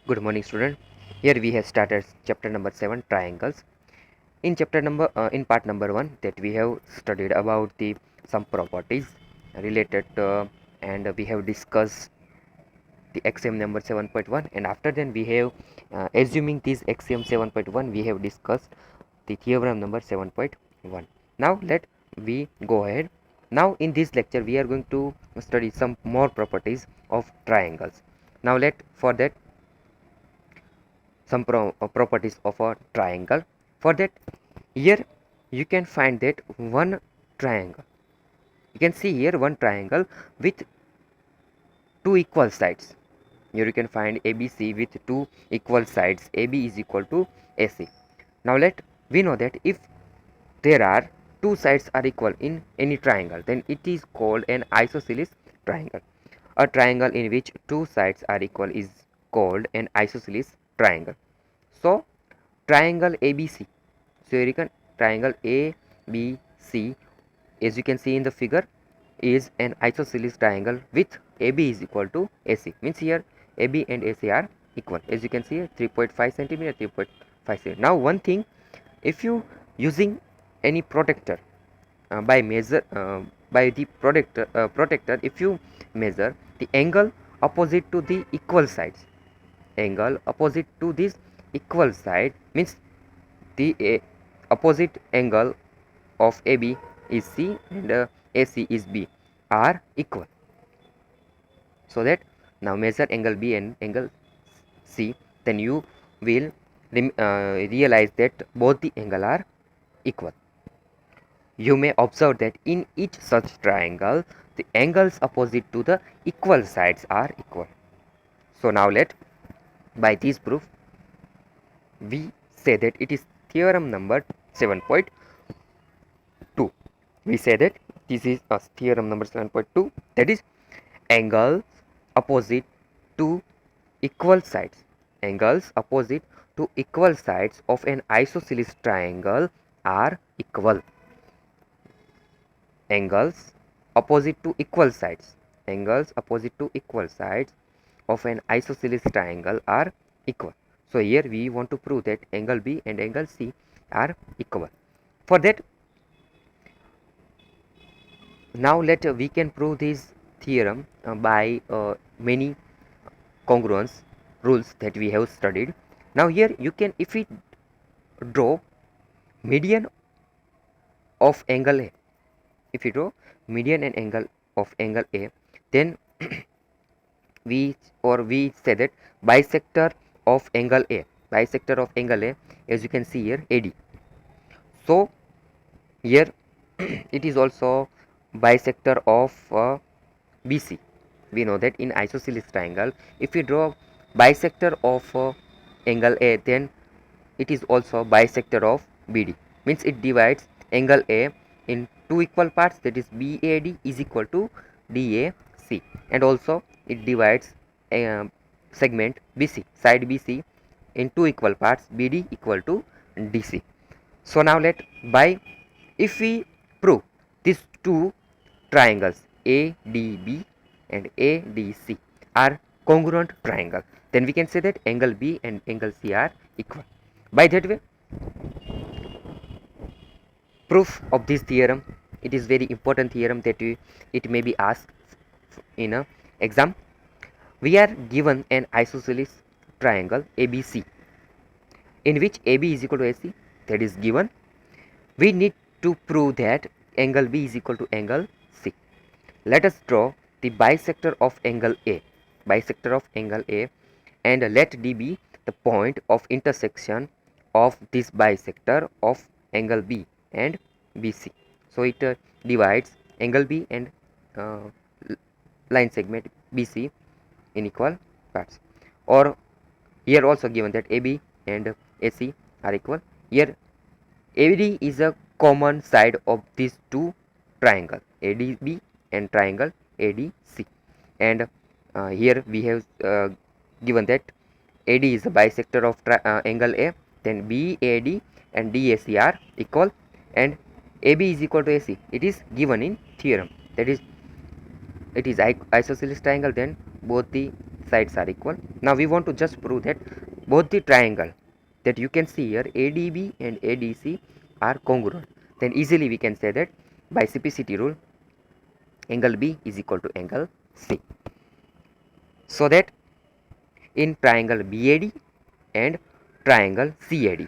Good morning, student. Here we have started chapter number 7, triangles. In part number 1, that we have studied about the some properties related and we have discussed the axiom number 7.1, and after then we have assuming this axiom 7.1, we have discussed the theorem number 7.1. Now let we go ahead. Now in this lecture we are going to study some more properties of triangles. Now let for that some properties of a triangle. For that, here you can find that one triangle. You can see here one triangle with two equal sides. Here you can find ABC with two equal sides. AB is equal to AC. Now let we know that if there are two sides are equal in any triangle, then it is called an isosceles triangle. A triangle in which two sides are equal is called an isosceles triangle. So triangle ABC. So here you can triangle ABC, as you can see in the figure, is an isosceles triangle with AB is equal to AC. Means here AB and AC are equal. As you can see, 3.5 centimeter, 3.5 centimeter. Now one thing, if you using any protector by measure by the protector, if you measure the angle opposite to the equal sides, angle opposite to this equal side means the opposite angle of AB is C and AC is B are equal. So that now measure angle B and angle C, then you will realize that both the angle are equal. You may observe that in each such triangle, the angles opposite to the equal sides are equal. So now let by this proof we say that it is theorem number 7.2. We say that this is a theorem number 7.2, that is angles opposite to equal sides. Angles opposite to equal sides of an isosceles triangle are equal. Angles opposite to equal sides. Angles opposite to equal sides of an isosceles triangle are equal. So here we want to prove that angle B and angle C are equal. For that, now we can prove this theorem by many congruence rules that we have studied. Now here you can, if we draw median of angle A, if you draw median and angle of angle A, then we say that bisector of angle A, bisector of angle A, as you can see here, AD. So here it is also bisector of BC. We know that in isosceles triangle, if we draw bisector of angle A, then it is also bisector of BD. Means it divides angle A in two equal parts, that is BAD is equal to DAC, and also it divides segment BC, side BC, in two equal parts, BD equal to DC. So now by if we prove these two triangles ADB and ADC are congruent triangle, then we can say that angle B and angle C are equal. By that way, proof of this theorem, it is very important theorem that it may be asked in a exam. We are given an isosceles triangle ABC in which AB is equal to AC, that is given. We need to prove that angle B is equal to angle C. Let us draw the bisector of angle A, bisector of angle A, and let D be the point of intersection of this bisector of angle B and BC. So it divides angle B and uh, line segment BC in equal parts. Or here also given that AB and AC are equal. Here AD is a common side of these two triangle ADB and triangle ADC, and here we have given that AD is a bisector of angle A, then BAD and DAC are equal, and AB is equal to AC. It is given in theorem, that is it is isosceles triangle, then both the sides are equal. Now we want to just prove that both the triangle that you can see here, ADB and ADC, are congruent. Then easily we can say that by CPCT rule, angle B is equal to angle C. So that in triangle BAD and triangle CAD,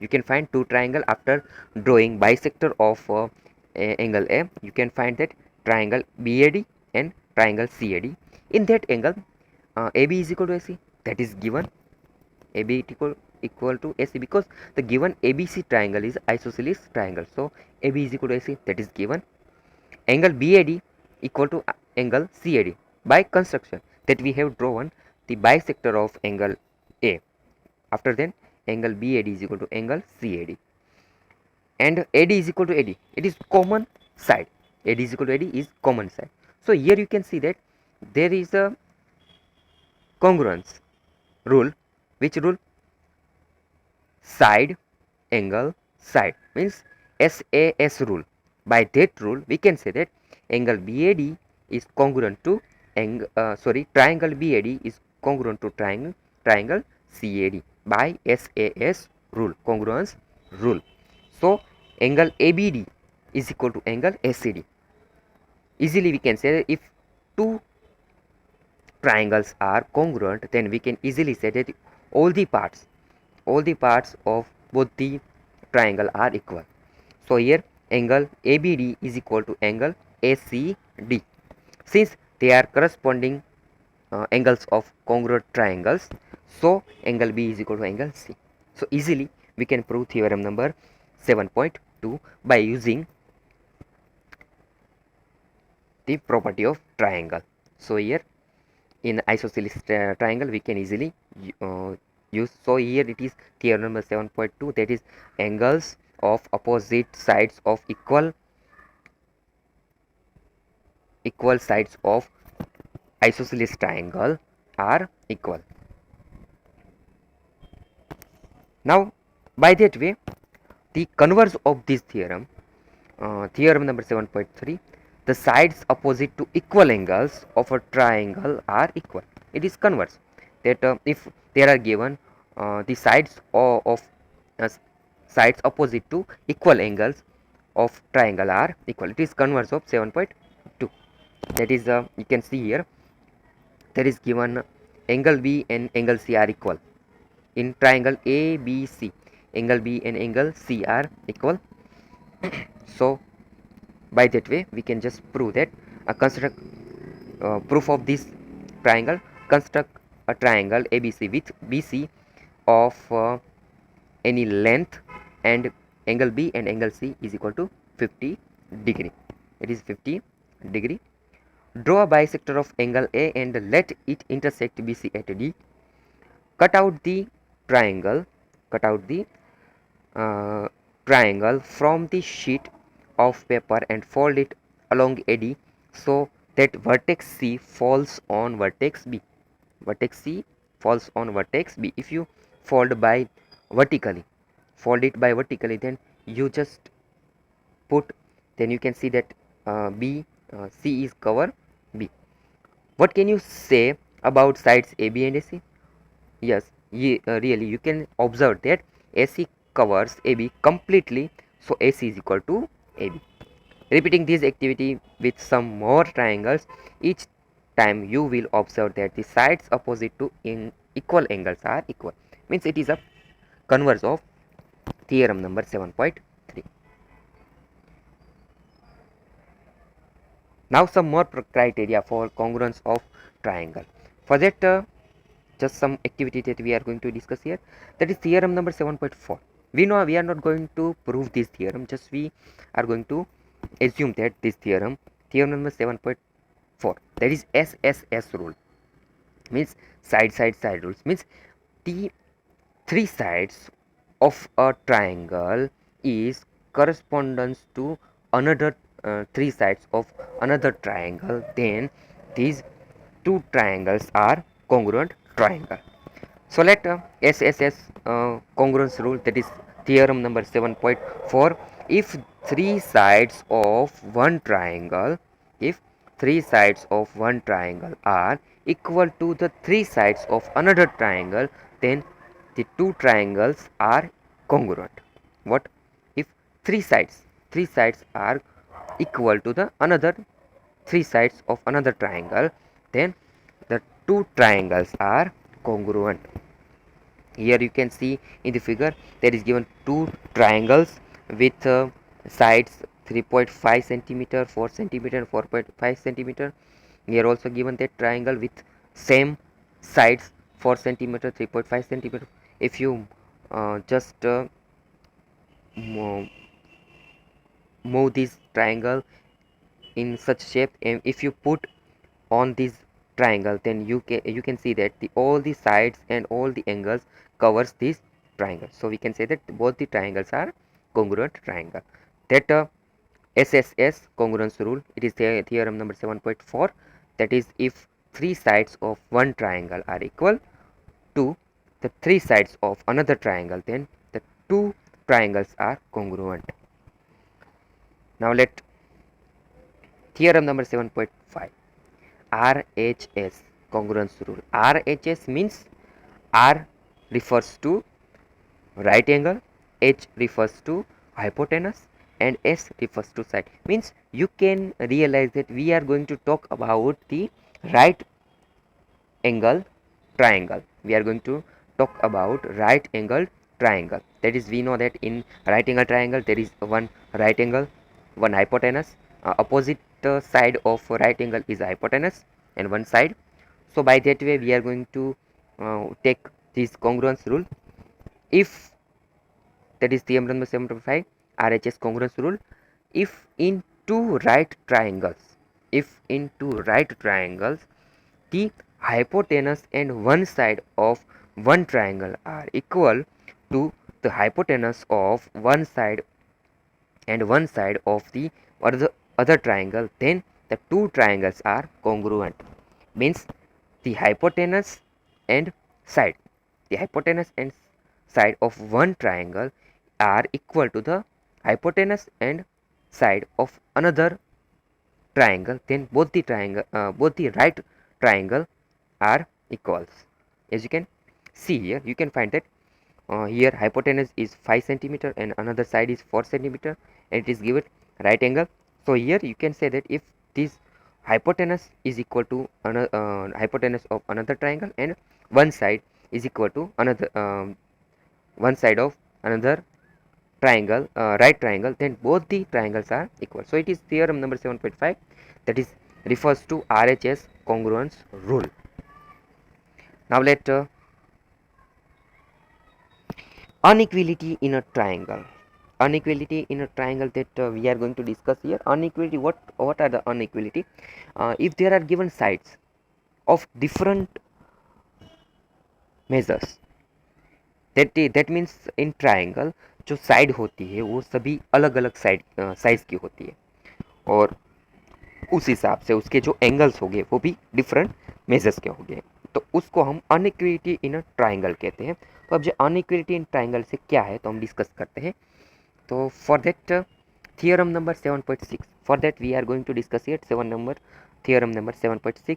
you can find two triangle after drawing bisector of angle A. You can find that triangle BAD and triangle CAD. In that angle, AB is equal to AC. That is given. AB equal to AC because the given ABC triangle is isosceles triangle. So AB is equal to AC. That is given. Angle BAD equal to angle CAD by construction that we have drawn the bisector of angle A. After then, angle BAD is equal to angle CAD, and AD is equal to AD. It is common side. AD is equal to AD is common side. So here you can see that there is a congruence rule. Which rule? Side angle side, means SAS rule. By that rule, we can say that angle BAD is congruent to triangle BAD is congruent to triangle CAD by SAS rule, congruence rule. So angle ABD is equal to angle ACD. Easily we can say that if two triangles are congruent, then we can easily say that all the parts of both the triangle are equal. So here angle ABD is equal to angle ACD. Since they are corresponding angles of congruent triangles, so angle B is equal to angle C. So easily we can prove theorem number 7.2 by using the property of triangle. So here in isosceles triangle we can easily use. So here it is theorem number 7.2, that is angles of opposite sides of equal sides of isosceles triangle are equal. Now by that way, the converse of this theorem, theorem number 7.3, the sides opposite to equal angles of a triangle are equal. It is converse, that if there are given the sides of sides opposite to equal angles of triangle are equal, it is converse of 7.2. That is you can see here, there is given angle B and angle C are equal. In triangle ABC, angle B and angle C are equal. So by that way we can just prove that construct proof of this triangle. Construct a triangle ABC with BC of any length, and angle B and angle C is equal to 50 degree. It is 50 degree. Draw a bisector of angle A and let it intersect BC at D. Cut out the triangle. Cut out the triangle from the sheet of paper and fold it along AD so that vertex C falls on vertex B. Vertex C falls on vertex B. If you fold it by vertically, then you just put, then you can see that C is cover B. What can you say about sides AB and AC? Yes, really you can observe that AC covers AB completely, so AC is equal to AB. Repeating this activity with some more triangles, each time you will observe that the sides opposite to in equal angles are equal. Means it is a converse of theorem number 7.3. Now some more criteria for congruence of triangle. For that, just some activity that we are going to discuss here, that is theorem number 7.4. We know we are not going to prove this theorem, just we are going to assume that this theorem number 7.4, that is SSS rule, means side rules, means the three sides of a triangle is correspondence to another three sides of another triangle, then these two triangles are congruent triangle. So let SSS congruence rule, that is theorem number 7.4, if three sides of one triangle, are equal to the three sides of another triangle, then the two triangles are congruent. What if three sides are equal to the another three sides of another triangle, then the two triangles are congruent. Here you can see in the figure there is given two triangles with sides 3.5 centimeter, 4 centimeter, and 4.5 centimeter. Here also given that triangle with same sides 4 centimeter, 3.5 centimeter. If you just move this triangle in such shape, and if you put on this triangle, then you can see that all the sides and all the angles covers this triangle. So we can say that both the triangles are congruent triangle. That SSS congruence rule, it is the theorem number 7.4. that is, if three sides of one triangle are equal to the three sides of another triangle, then the two triangles are congruent. Now let theorem number 7.5, RHS congruence rule. RHS means R refers to right angle, H refers to hypotenuse, and S refers to side. Means you can realize that we are going to talk about the right angle triangle. We are going to talk about right angle triangle. That is, we know that in right angle triangle there is one right angle, one hypotenuse. Opposite side of right angle is hypotenuse and one side. So by that way we are going to take this congruence rule. If that is theorem number 7.5, RHS congruence rule. If in two right triangles, the hypotenuse and one side of one triangle are equal to the hypotenuse of one side and one side of the other triangle, then the two triangles are congruent. Means the hypotenuse and side the hypotenuse and side of one triangle are equal to the hypotenuse and side of another triangle, then both the right triangle are equals. As you can see here, you can find that here hypotenuse is 5 centimeter and another side is 4 centimeter, and it is given right angle. So here you can say that if this hypotenuse is equal to another hypotenuse of another triangle, and one side is equal to another one side of another triangle, right triangle, then both the triangles are equal. So it is theorem number 7.5, that is refers to RHS congruence rule. Now let inequality in a triangle. Inequality in a triangle that we are going to discuss here. Inequality, what are the inequality? If there are given sides of different measures, that means in triangle जो side होती है वो सभी अलग अलग size की होती है, और उस हिसाब से उसके जो एंगल्स होंगे वो भी डिफरेंट मेजर्स के होंगे, तो उसको हम अनइक्वलिटी इन अ ट्राइंगल कहते हैं. तो अब जो अनइक्वलिटी इन ट्राइंगल से क्या है तो हम डिस्कस करते हैं. तो for that theorem number 7.6, for that we are going to discuss here theorem number 7.6.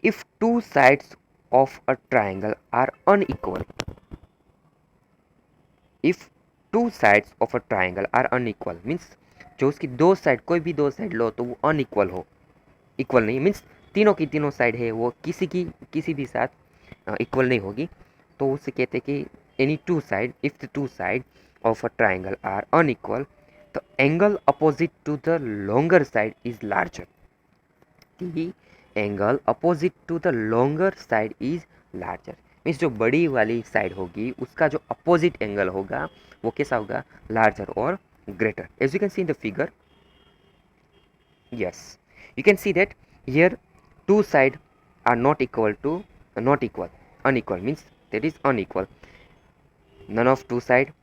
if two sides of a triangle are unequal, if two sides of a triangle are unequal means जो उसकी दो side, कोई भी दो side लो तो वो unequal हो, equal नहीं मीन्स तीनों की तीनों साइड है वो किसी भी साथ इक्वल नहीं होगी, तो उससे कहते हैं कि any two side, if the two side of a triangle are unequal, the angle opposite to the longer side is larger. The angle opposite to the longer side is larger means जो बड़ी वाली side होगी उसका जो opposite angle होगा वो कैसा होगा, लार्जर और greater. As you can see in the figure, yes, you can see that here two sides are not equal, unequal means that is unequal, none of two sides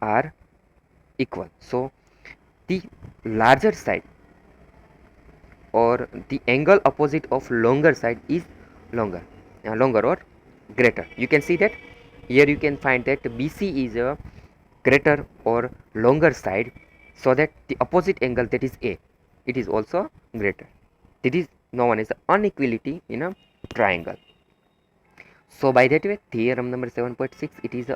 are equal, so the larger side or the angle opposite of longer side is longer or greater. You can see that here you can find that BC is a greater or longer side, so that the opposite angle, that is A, it is also greater. known as inequality in a triangle. So by that way, theorem number 7.6, it is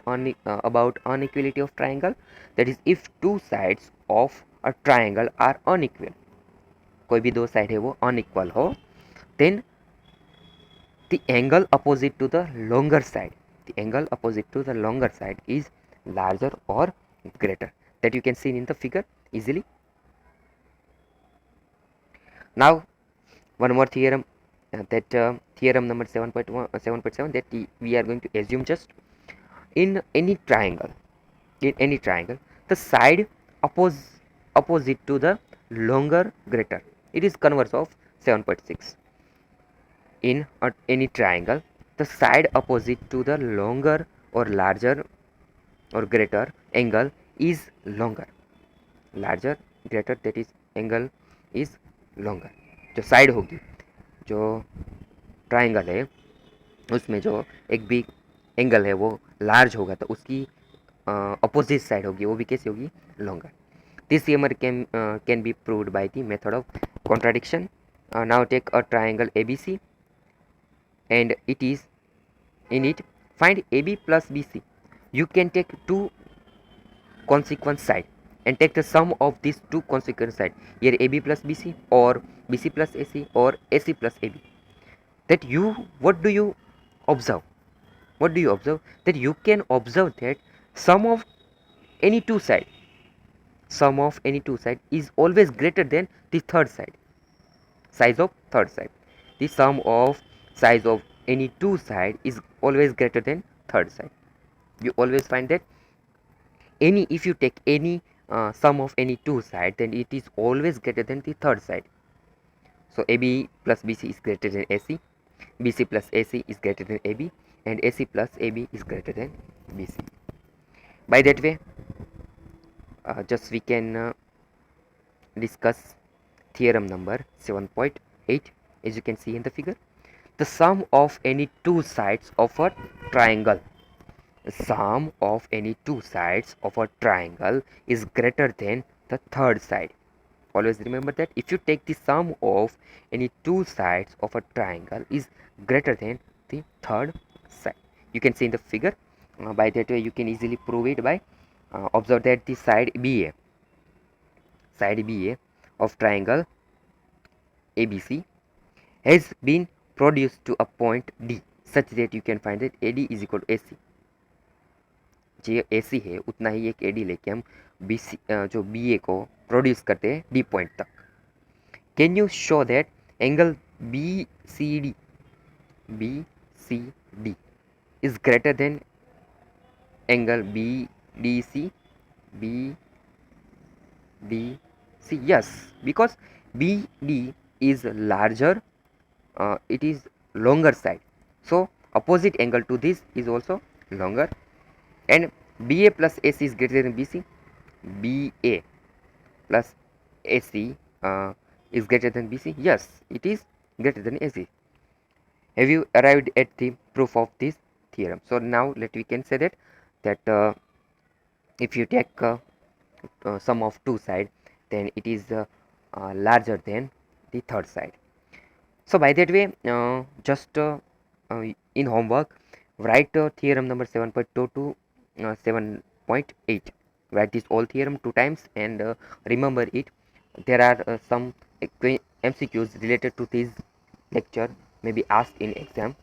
about inequality of triangle. That is, if two sides of a triangle are unequal, कोई भी दो side है वो unequal हो, then the angle opposite to the longer side, the angle opposite to the longer side is larger or greater. That you can see in the figure easily. Now one more theorem, theorem number 7.1 7.7, that we are going to assume just in any triangle, the side opposite to the longer greater, it is converse of 7.6. In any triangle, the side opposite to the longer or larger or greater angle is longer, larger greater, that is angle is longer. जो side होगी, जो triangle है उसमें जो एक भी angle है वो लार्ज होगा तो उसकी अपोजिट साइड होगी वो भी कैसी होगी, longer. This theorem can be proved by the method of contradiction. Now take a triangle ABC and it is in it, find AB plus BC. You can take two consequent side and take the sum of these two consequent side, here AB plus BC or BC plus AC or AC plus AB. That you, what do you observe? What do you observe? That you can observe that sum of any two side, is always greater than the third side, size of third side. The sum of size of any two side is always greater than third side. You always find that any, if you take any sum of any two side, then it is always greater than the third side. So AB plus BC is greater than AC, BC plus AC is greater than AB, and AC plus AB is greater than BC. By that way, just we can discuss theorem number 7.8. As you can see in the figure, the sum of any two sides of a triangle, sum of any two sides of a triangle is greater than the third side. Always remember that if you take the sum of any two sides of a triangle is greater than the third side. You can see in the figure. By that way, you can easily prove it by observe that the side BA of triangle ABC has been produced to a point D such that you can find that AD is equal to AC. जो AC है उतना ही एक AD लेके हम BC जो BA को produce करते हैं D पॉइंट तक. Can you show that angle BCD is greater than angle BDC? Yes, because BD is larger, it is longer side, so opposite angle to this is also longer, and BA plus AC is greater than BC. BA plus AC is greater than BC. Yes, it is greater than AC. Have you arrived at the proof of this theorem? So now we can say that if you take sum of two sides, then it is larger than the third side. So by that way, just in homework, write theorem number 7.2 to 7.8. Write this all theorem two times and remember it. There are some MCQs related to this lecture may be asked in exam.